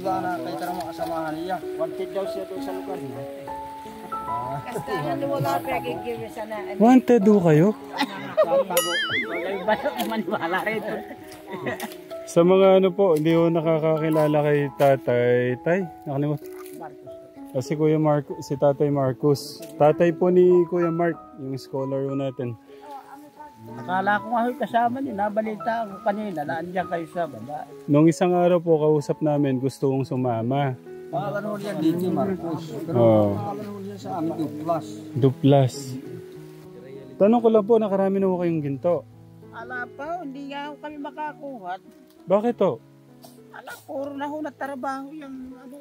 Na kay tarang makasamahan niya. Wanted daw siya doon sa lugar niya. Wanted do kayo? Sa mga ano po, hindi ko nakakakilala kay Tatay. Tay, nakalimutan. Si Kuya Marcos, si Tatay Marcos. Tatay po ni Kuya Mark, yung scholar natin. Akala ko nga kasama niyo. Nabalita ako kanina. Naandiyan kayo sa baba. Nung isang araw po, kausap namin, gusto kong sumama. Makakanood yan dito, Marcos. Pero makakanood yan sa amin, Duplas. Duplas. Tanong ko lang po, nakarami na po kayong ginto. Ala pa, hindi nga kami makakuha. Bakit to? Ala, puro na ho na trabaho yung ano.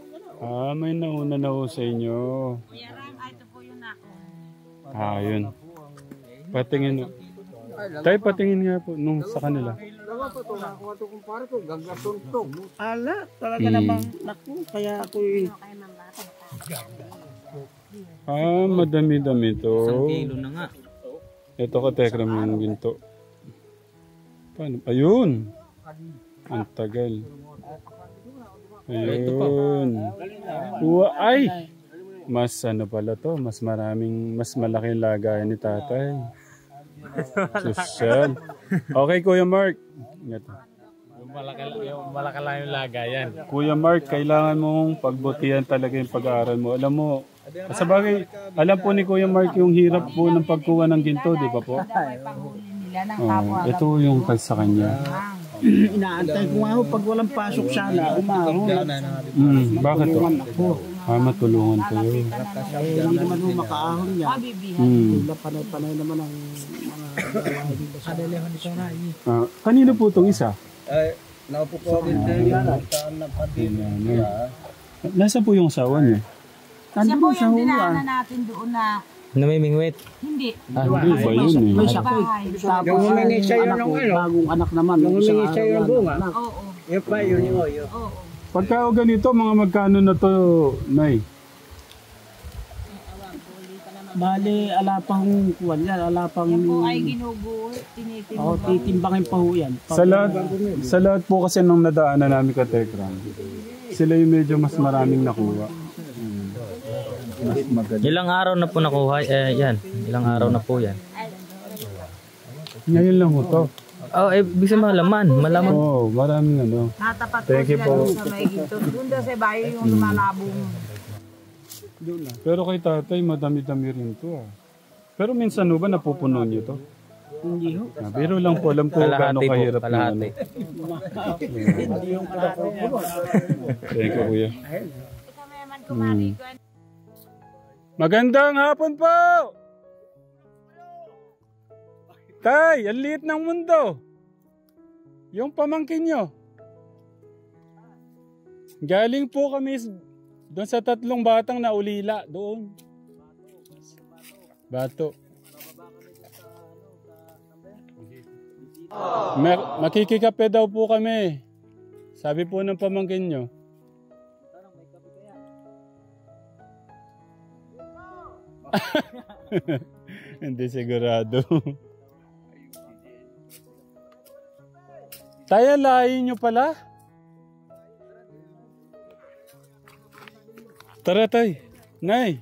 May nauna na ho sa inyo. Kuya Ram, ito po yung nako. Yun. Patingin. Tay, patingin nga po nung sa kanila. Ala, talaga namang naku, kaya ako madami-dami to. 1 kilo na nga. Ito ka, Tekram, yung ginto. Paano? Ayun! Ang tagal. Ayun. Ay! Mas ano pala to, mas malaking lagayan ni Tatay. Social. Okay, Kuya Mark. Ito. Yung malaki lang yung lagayan. Kuya Mark, kailangan mong pagbutihan talaga yung pag-aaral mo. Alam mo, sa bagay, alam po ni Kuya Mark yung hirap po ng pagkuha ng ginto, di ba po? Ito yung sa kanya. Inaantay ko nga ho, pag walang pasok sana, umahon. Bakit to? Matulungan kayo. Hindi naman ho makaahon niya. Panay-panay naman ang mga kanino po itong isa? Naupo ko din tayo. Nasaan po yung asawa niya? Siya po yung dinaanan natin doon na Namimingwit? hindi. Hindi ba yun eh? May sakit. Yung humingi sa'yo ng bagong anak naman. Yung humingi sa'yo ng bunga. Oo. Yung pa yun yung oyo. Oo. Pagka o ganito, mga magkano na to, Nay? Bali, ala pang kuwan yan. Ala pang... Yan po ay ginuguhit, tinitimbang. Titimbangin pa ho yan. Sa lahat po kasi nung nadaanan namin ka Tekram, sila yung medyo mas maraming nakuha. Mas magaling. Ilang araw na po nakuha? Yan. Ilang araw na po yan. Ngayon lang mo to. Bisa malaman. Malaman. Maraming ano. Natapat po Thank you sila po. doon sa may ginto. Doon daw sa bayo yung lumalabong. Pero kay Tatay, madami-dami rin to Pero minsan ba napupuno niyo to? Hindi ho. Biro lang po, alam ko gaano kahirap na ano. Hindi yung kalahati. Thank you, Kuya. Ito may man kumarigon. Magandang hapon po! Tay, ang liit ng mundo. Yung pamangkin nyo. Galing po kami doon sa 3 batang na ulila. Doon. Bato. Makikikape daw po kami. Sabi po ng pamangkin nyo. Hindi sigurado. Tayo, lahin nyo pala? Tara, Tay. Nay,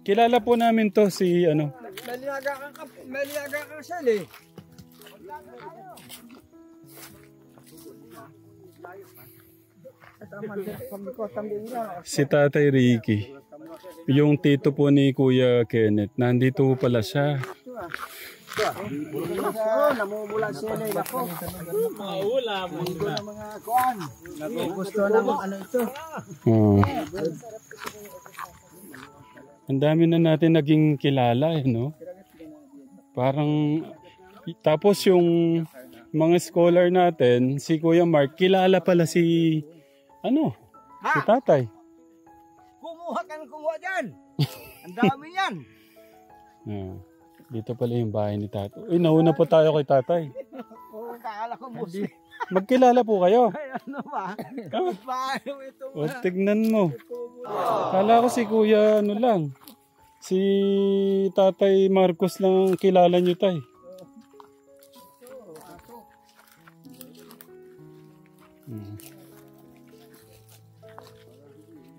kilala po namin to si ano. Maliaga kang sali. Si Tatay Ricky. Yung tito po ni Kuya Kenneth. Nandito pala siya. Namumula sila ako. Maula mo na mga kuan. Gusto naman ano ito. Ang dami na natin naging kilala no? Parang tapos yung mga scholar natin, si Kuya Mark, kilala pala si si Tatay. Kumuha dyan. Ang dami yan. Dito pala yung bahay ni Tatay. Uy, nauna pa tayo kay Tatay. Kala ko musi. Magkilala po kayo. Ay, ano ba? Bahay ito. Tignan mo. Kala ko si Kuya lang. Si Tatay Marcos lang kilala nyo, Tay.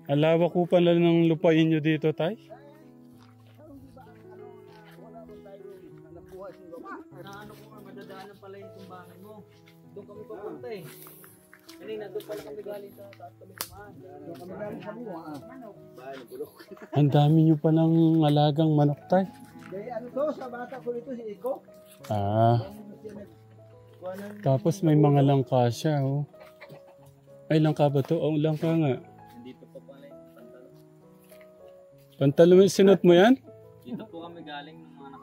Ang lawak ko pala ng lupain nyo dito, tay. Ano ko nga, madadaanan pala yung tumbahan mo. Doon kami papunta eh. Kanina, doon pala kami galing sa taas kami dumaan. Doon kami galing sa buwa. Ang dami nyo palang alagang manok, tay. Kaya ano to, sa bata ko nito si Iko. Ah. Tapos may mga langka siya, oh. Ay, langka ba to? Oh, langka nga. Dito pa pala yung pantalo. Pantalo, sinot mo yan? Dito po kami galing ng mga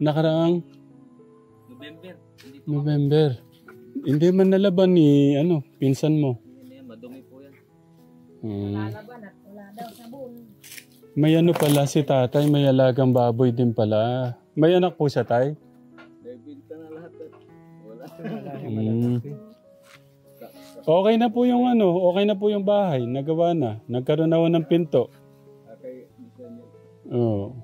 Nakaraang November. Dito November. Hindi man nalaban ni, pinsan mo. yan, madumi po yan. Lalaban at wala daw sabon. May pala si tatay, may alagang baboy din pala. May anak po siya, tay? Bebenta na lahat. Wala. Okay na po yung okay na po yung bahay. Nagawa na. Nagkaroon na ng pinto. Okay, gusto niyo. Oo.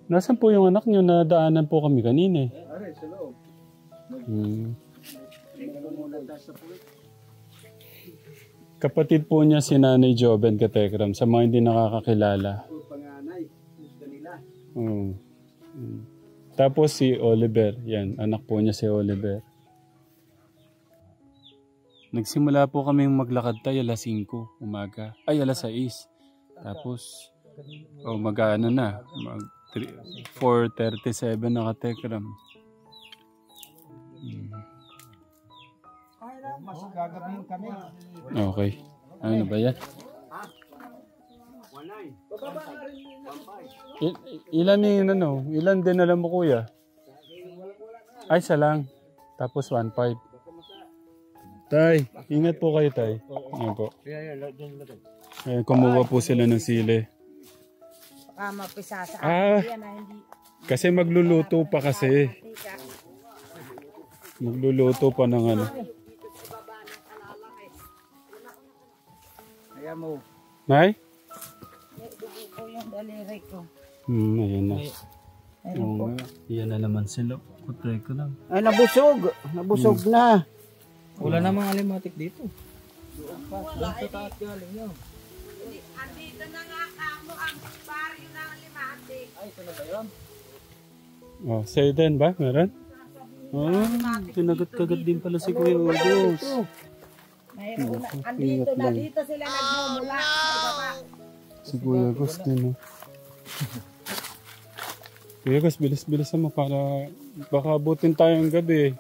Nasaan po yung anak niyo? Nadaanan po kami kanina eh. Aray, sa loob. Kapatid po niya si Nanay Joven Katekram sa mga hindi nakakakilala. Panganay, gusto nila. Tapos si Oliver, yan, anak po niya si Oliver. Nagsimula po kami maglakad tayo alas 5 umaga. Ay, alas 6. Tapos, mag-ano na, 4:37 na Katekram. Mas gagabihin kami. Okay. Ano ba yan? Ilan din alam mo kuya? Ay, isa lang. Tapos 1.5. Tay, ingat po kayo tay. Ayan po. Ayan, kumuha po sila ng sili. Baka mapisa sa Ah, akin yan na hindi. kasi magluluto pa kasi. Magluluto pa ng Kaya mo. Nay? Dugo ko yung daliri ko. Ayan na. Ayun po. Yan na naman sila. Kutay ko lang. Ay, nabusog. Nabusog na. Wala namang alimatik dito. Andito na nga kamo ang baryo ng limate. Ay, ito na ba yun? Oh, sa'yo din ba? Meron? Oh, kinagat-kagat din pala si Kuya August. Mayroon na. Andito na. Dito sila nagmumula. Sa baba. Si Kuya August din, Kuya August, bilis-bilis mo para baka abutin tayong gabi.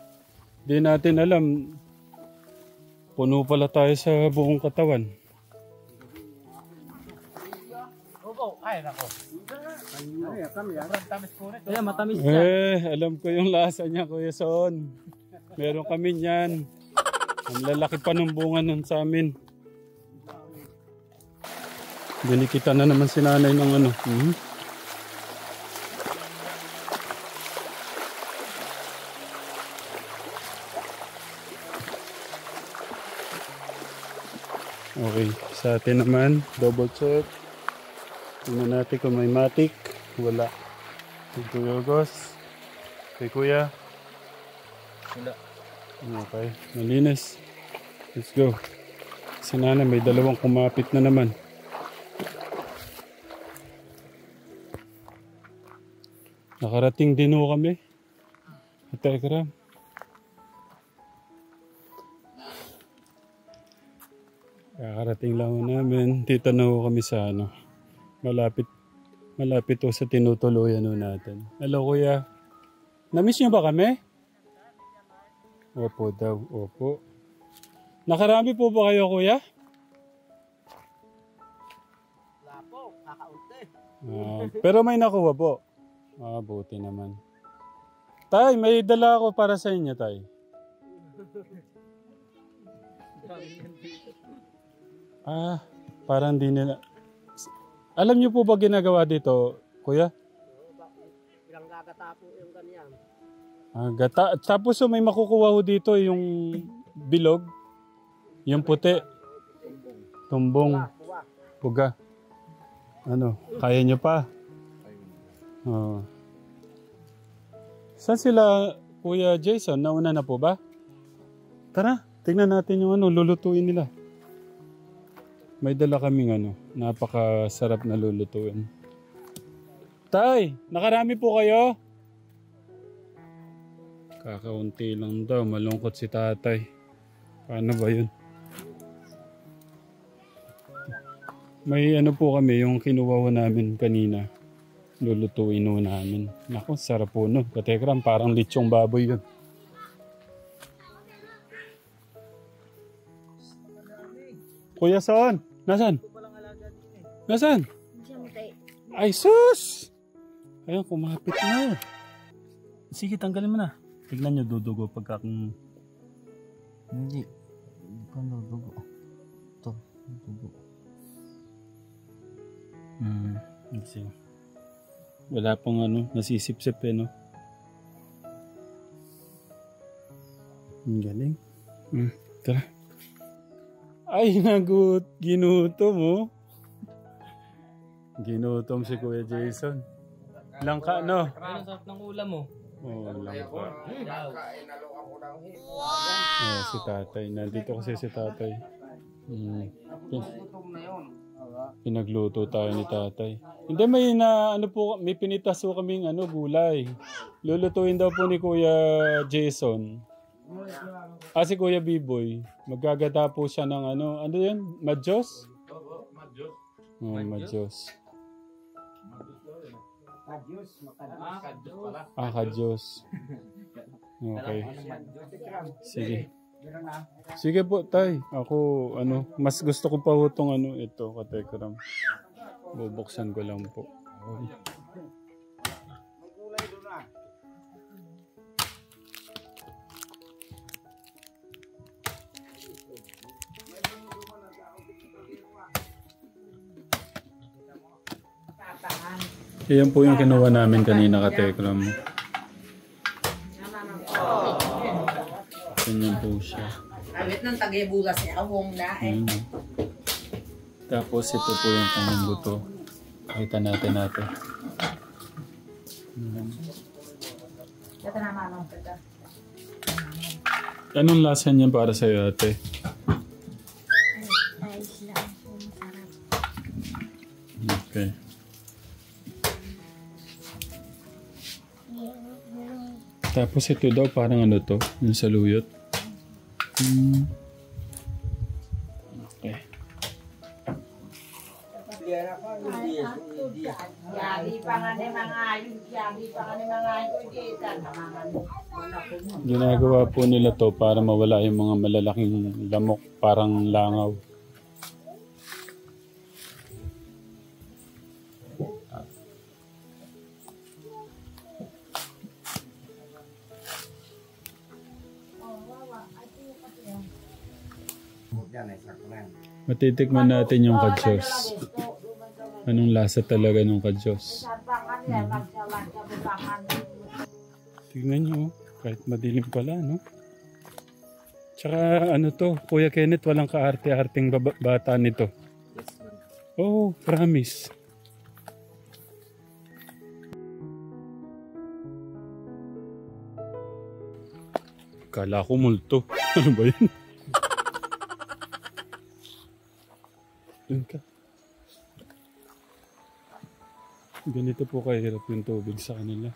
Di natin alam. Puno pala tayo sa buong katawan. Ay, nako. Ay, kami yan. Kaya matamis Alam ko yung lasa niya, Kuya Son. Meron kami niyan. Ang lalaki pa ng bunga nun sa amin. Binikita na naman si nanay ng Okay, sa atin naman, double check. Tingnan natin kung may matik. Wala. Kay Kuya August. Kay Kuya. Wala. Okay, malinis. Let's go. Si Nana may dalawang kumapit na naman. Nakarating din ho kami. Telegram. Kakarating lang ho namin. Dito na ho kami sa malapit ho sa tinutuluyan ho natin. Hello Kuya. Namiss niyo ba kami? Opo daw, opo. Nakarami po ba kayo, Kuya? Wala po, kakaunti. Pero may nakuha po. Buti naman. Tay, may dala ako para sa inyo, Tay. Parang di nila... Alam niyo po ba ginagawa dito, Kuya? Bilang gagata po yung ganyan. Gata. Tapos may makukuha ho dito yung bilog. Yung puti. Tumbong. Puga. Kaya niyo pa? Saan sila, Kuya Jason? Nauna na po ba? Tara, tingnan natin yung lulutuin nila. May dala kaming ano, napakasarap na lulutuin. Tay, nakarami po kayo? Kakaunti lang daw, malungkot si tatay. Paano ba yun? May ano po kami, yung kinuha namin kanina. Lulutuin ho namin. Naku, sarap po nun. Katekram, parang lechong baboy yun. Kuya Son, nasan? Nasan? Ay sus! Ayun, kumapit na. Sige, tanggalin mo na. Tignan nyo, dudugo pagka kung... Hindi. Hindi pa dudugo. Ito, dudugo. Sige. Wala pong ano, nasisip-sip eh, no? Ang galing. Tara. Ay, ginutom mo. Ginutom si Kuya Jason. Langka, no? Ang sarap ng ulam mo. Oo, langka. Oh, si tatay. Nandito kasi si tatay. Pinagluto tayo ni tatay. Hindi, may pinitas po kaming gulay. Lulutuin daw po ni Kuya Jason. Si Kuya Biboy. Magagata po siya ng ano yan? Madyos? Madyos. Madyos. Kadyos. Okay. Sige. Sige po, tay. Ako, mas gusto ko pa itong ito, katekram. Bubuksan ko lang po. Iyan po yung kinuha namin kanina, katekram. Ganyan po siya. Awit ng tagibugas niya, awong na eh. Tapos ito po yung kanyang buto. Pakita natin. Ito na mamang kita. Anong lasa niya para sa'yo, ate? Ayos lang po, masarap. Okay. Tapos ito daw parang to, yung saluyot. Okay. Ginagawa po nila to para mawala yung mga malalaking lamok, parang langaw. Matitikman natin yung kadyos. Anong lasa talaga ng kadyos? Tignan nyo, kahit madilim pala, no? Tsaka to, Kuya Kenneth, walang kaarte-arting bata nito. Oh, promise. Kala ko multo. Ano ba yun? Doon ka. Ganito po kahirap yung tubig sa kanila.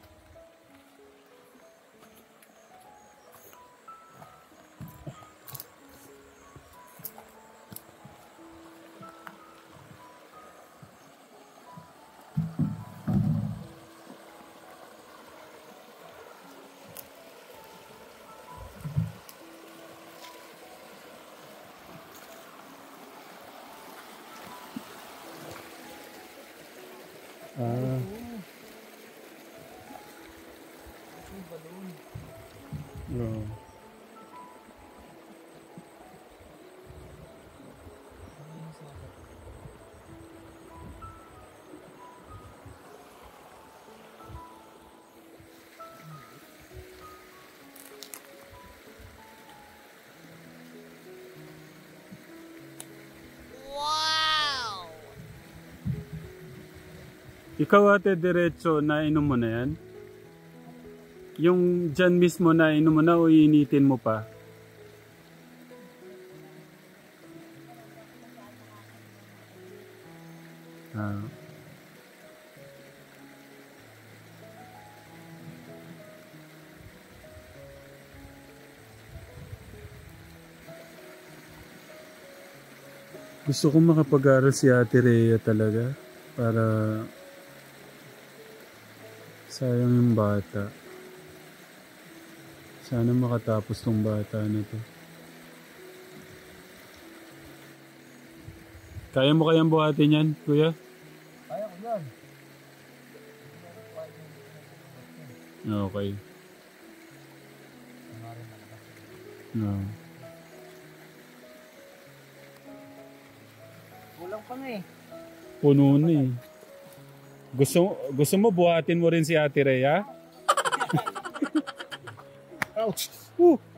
Oh. Ikaw ate, diretso na inom mo na yan? Yung dyan mismo na inom mo na o iinitin mo pa? Ah. Gusto kong makapag-aral si Ate Rhea talaga para sayang yung bata. Sana makatapos tong bata na to. Kaya mo kayang buhatin yan, kuya? Kaya ko yan. Okay. No. Kulang pa nga eh. Puno na eh. Gusto mo buhatin mo rin si Ate Rhea? Ouch!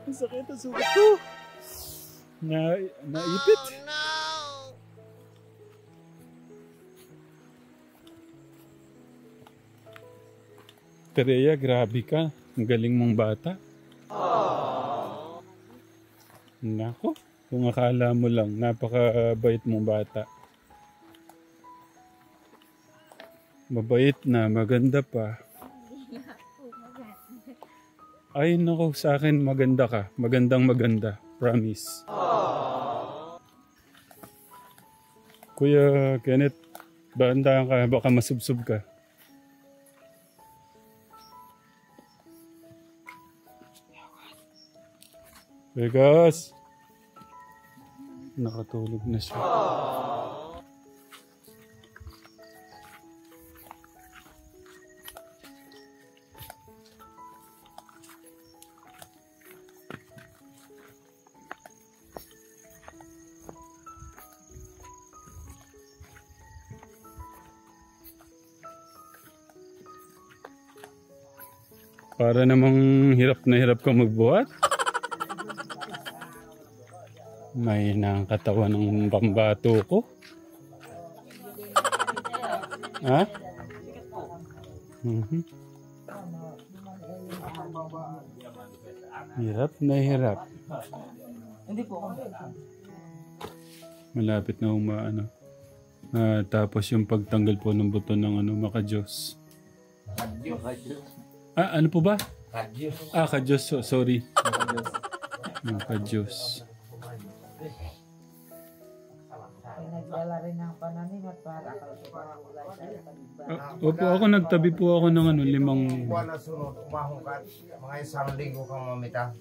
Ang sakit ang sugat ko! Naipit! Oh, no! Ate Rhea, grabe ka. Ang galing mong bata. Nako, kung akala mo lang, napakabait mong bata. Mabait na, maganda pa. Ay nako, sa akin maganda ka. Magandang maganda. Promise. Kuya Kenneth, banda ka, baka masubsob ka. Vegas! Nakatulog na siya. Para namang hirap na hirap ka magbuhat. May katawan ng pambato ko. Ha? Hirap na hirap. Hindi po ako. Malapit na umaano. Tapos yung pagtanggal po ng buto ng maka-Diyos. Ano po ba? Kadyos. Ka-Diyos. Sorry. Ka-Diyos. Nagdala rin ng pananim at para kalapagulay sa pagba. Opo, ako nagtabi po ako ng 5. Buwan na sunod, umahungkat. Mga isang linggo kang mamita.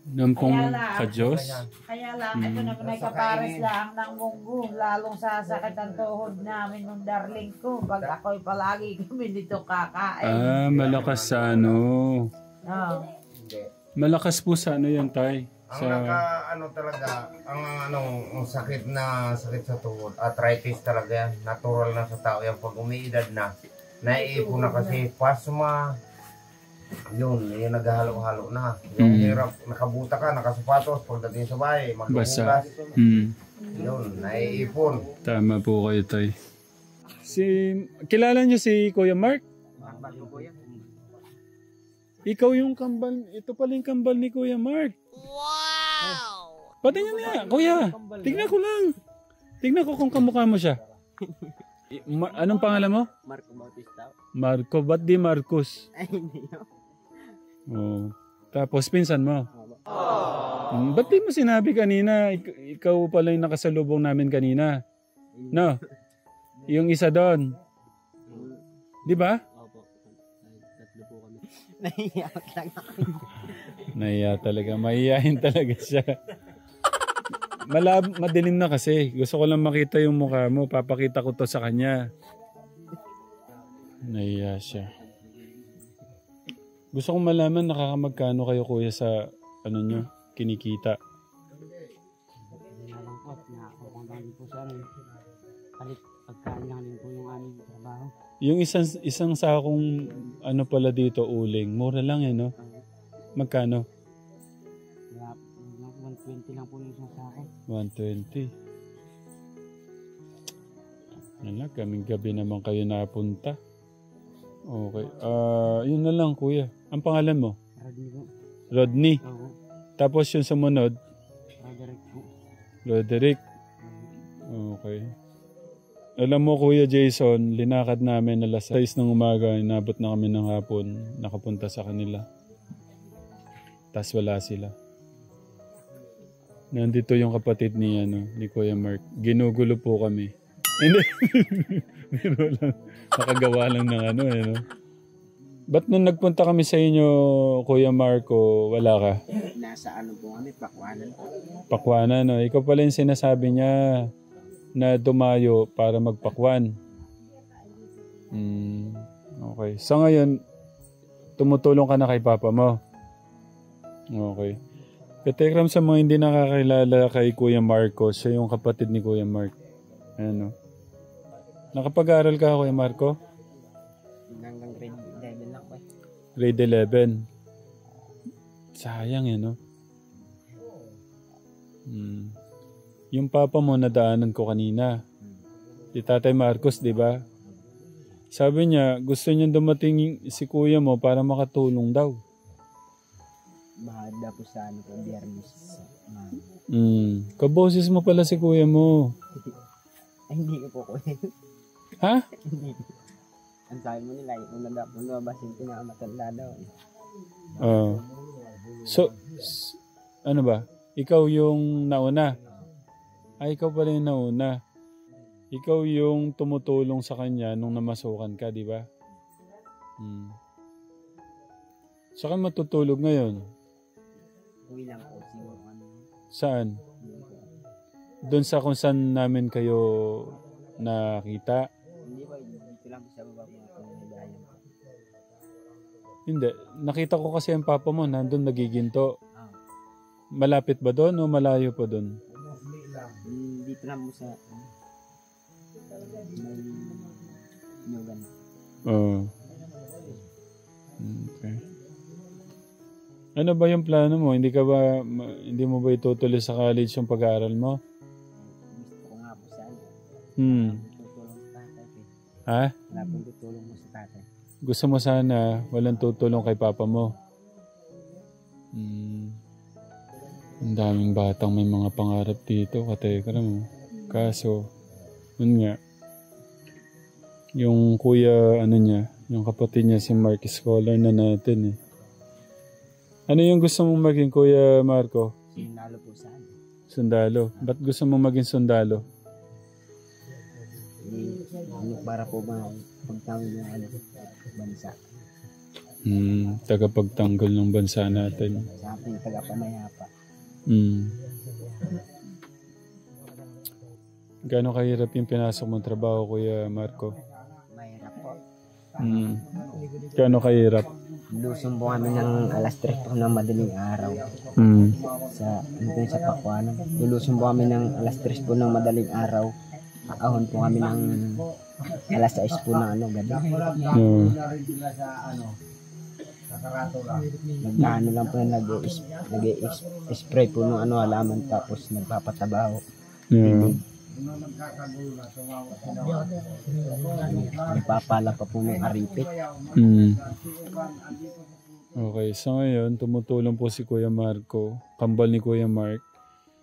Nampong ka-Diyos. Kaya lang, ito na nagkapares lang ng munggo. Lalong sasakit ang tuhod namin ng darling ko. Pag ako'y palagi kami dito kakain. Malakas sa ano. Oh. Malakas po sa ano yan, Tay. Ang talaga, ang sakit sa tuhod, arthritis talaga yan. Natural na sa tao yan. Pag umiidad na, naiipon na kasi pasma. Yun, naghahalo-halo na. Yung hirap, nakabuta ka, nakasapatos, pagdating sa bahay, maghuhugas. Yun, naiipon. Tama po kayo, Tay. Kilala niyo si Kuya Mark? Ikaw yung kambal, ito pala yung kambal ni Kuya Mark. Wow! Patingin nga, Kuya. Tignan ko lang. Tignan ko kung kamukha mo siya. Anong pangalan mo? Marco Bautista. Marco, ba't di Marcos? Ay, hindi yun. Oh. Tapos pinsan mo? Ba't di mo sinabi kanina, ikaw pala yung nakasalubong namin kanina? No? Yung isa doon. Di ba? Opo. Tatlo po kami. Nahiyak lang ako. Nahiya talaga. Mahihayin talaga siya. Madilim na kasi. Gusto ko lang makita yung mukha mo. Papakita ko to sa kanya. Nahiya siya. Gusto kong malaman nakakamagkano kayo, kuya, sa nyo, kinikita. Nalangkot na ako kung dami po sa palit pagkain lang din po yung aming trabaho. Yung isang sakong pala dito, uling. Mura lang no? Magkano? 120 lang po yung isang sako. 120. Kaming gabi naman kayo napunta. Okay. Yun na lang, kuya. Ang pangalan mo? Rodney po. Rodney. Oo. Tapos yung sumunod? Roderick po. Roderick. Okay. Alam mo, Kuya Jason, linakad namin alas 6 ng umaga, inabot na kami ng hapon, nakapunta sa kanila. Tas wala sila. Nandito yung kapatid ni Kuya Mark. Ginugulo po kami. Hindi. Biro lang. Nakagawa lang ng no? Ba't nung nagpunta kami sa inyo, Kuya Marco, wala ka? Nasa po kami, Pakwanan po. Pakwanan, no? Ikaw pala yung sinasabi niya na dumayo para magpakwan. Okay. So ngayon, tumutulong ka na kay Papa mo? Okay. Katekram, sa mga hindi nakakilala kay Kuya Marco, siya yung kapatid ni Kuya Mark. Ano? Nakapag-aral ka, Kuya Marco? Hanggang grade 11 lang po. Grade 11. Sayang no? Yung papa mo nadaanan ko kanina. Si Tatay Marcos, di ba? Sabi niya, gusto niya dumating si kuya mo para makatulong daw. Bahada po sa po, Biyernes. Kaboses mo pala si kuya mo. Ay, hindi ko po kuya. Ha? Hindi. Ang sabi mo nila, yung lumabas yung pinakamatanda daw. So, ano ba? Ikaw yung nauna. Ikaw pala yung nauna. Ikaw yung tumutulong sa kanya nung namasukan ka, di ba? Saan matutulog ngayon? Uwi lang po siguro. Saan? Doon sa kung saan namin kayo nakita? Hindi ba, dito lang sa baba po ng Hilayan. Hindi. Nakita ko kasi ang papa mo nandun nagiginto. Malapit ba doon o malayo pa doon? Dito lang po sa may Nyugan. Okay. Ano ba yung plano mo? Hindi mo ba itutuloy sa college yung pag-aaral mo? Gusto ko nga po sa tutulong sa tatay. Ha? Wala pong tutulong mo sa tatay. Gusto mo sana walang tutulong kay papa mo? Ang daming batang may mga pangarap dito, katekram. Kaso, yun nga, yung kuya, yung kapatid niya si Mark, scholar na natin eh. Ano yung gusto mong maging, Kuya Marco? Sundalo po sa akin. Sundalo. Ba't gusto mong maging sundalo? Para po ba pagtanggol ng bansa. Tagapagtanggol ng bansa natin. Sa ating tagapamayapa. Gano'ng kahirap yung pinasok mong trabaho, Kuya Marco? Mahirap po. Gano'ng kahirap? Lusong po kami ng alas 3 po ng madaling araw. Sa Pakwanan. Lulusong po kami ng alas 3 po ng madaling araw. Ahon po kami ng alas 6 po ng gabi. Nag-ano lang po na nag-spray po ng halaman tapos nagpapatabaho. Nagpapala pa po ng aripit. Okay, so ngayon tumutulong po si Kuya Marco, kambal ni Kuya Mark,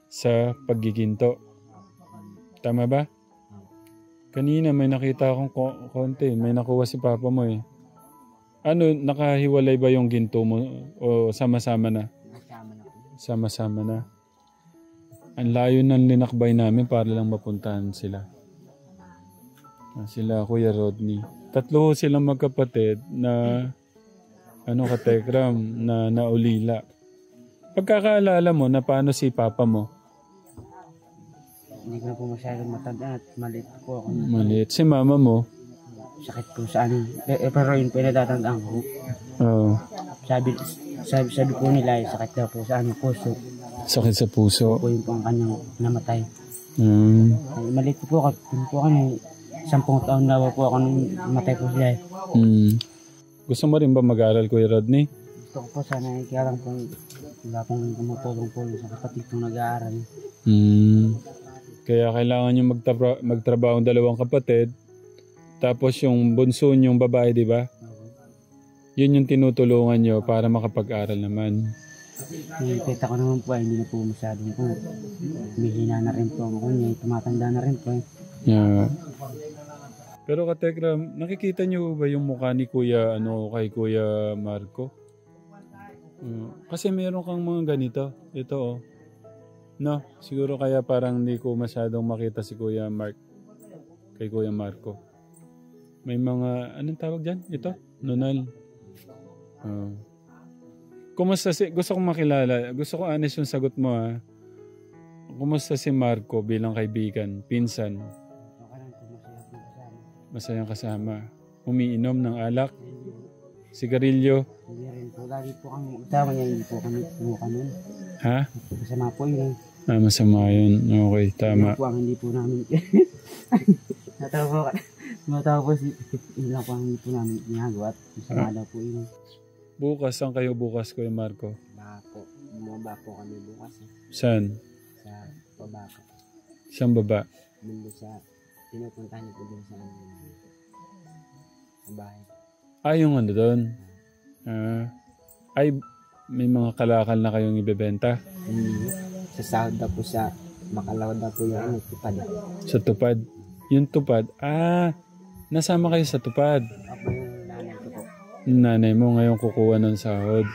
sa paggiginto. Tama ba? Kanina may nakita akong konti, may nakuha si Papa mo eh. Ano, nakahiwalay ba yung ginto mo o sama-sama na? Sama-sama na. Ang layo ng linakbay namin para lang mapuntahan sila. Sila Kuya Rodney. 3 silang magkapatid na katekram na naulila. Pagkakaalala mo na paano si Papa mo? Hindi ko na po masyadong matanda at maliit po ako. Maliit. Si Mama mo? Sakit po sa pero yun po natatandaan ko. Sabi po nila sakit daw po sa puso. Sakit sa puso? Po yun po ang kanyang namatay. Maliit po ako. Yun po ako 10 taon na po ako nung namatay po siya. Gusto mo rin ba mag-aral, Kuya Rodney? Gusto ko po sana kaya lang po wala pong tumutulong po sa kapatid kong nag-aaral. Kaya kailangan nyo magtrabaho ang 2 kapatid. Tapos yung bunso yung babae, di ba? Yun yung tinutulungan nyo para makapag-aral naman. Kita ko naman po hindi na po masyadong po. Bihina na rin po ako niya. Tumatanda na rin po. Yeah. Pero katekram, nakikita niyo ba yung mukha ni Kuya, kay Kuya Marco? Kasi meron kang mga ganito. Ito oh. No, siguro kaya parang hindi ko masyadong makita si Kuya Mark. Kay Kuya Marco. May mga, anong tawag dyan? Ito? Nunal. Kumusta gusto kong makilala. Gusto ko honest yung sagot mo ha. Kumusta si Marco bilang kaibigan, pinsan? Masayang kasama. Umiinom ng alak, sigarilyo. Hindi rin po. Lagi po kami usama niya, hindi po kami kumuha nun. Ha? Masama po yun. Masama yun. Okay, tama. Yun po ang hindi po namin. Natawa po yun lang po ang hindi po namin ginagawa at masama daw po yun. Bukas, saan kayo bukas, Kuya Marco? Baka po, bumaba po kami bukas. Saan? Sa baba po. Saan baba? Mundo sa, pinupuntahan niyo po doon sa bahay. Yung ano doon? May mga kalakal na kayong ibebenta? Hindi. Sa sahod daw po sa makalawad daw po yung tupad. Sa tupad? Yung tupad? Nasama kayo sa tupad? Ako yung nanay ko po. Nanay mo ngayon kukuha ng sahod.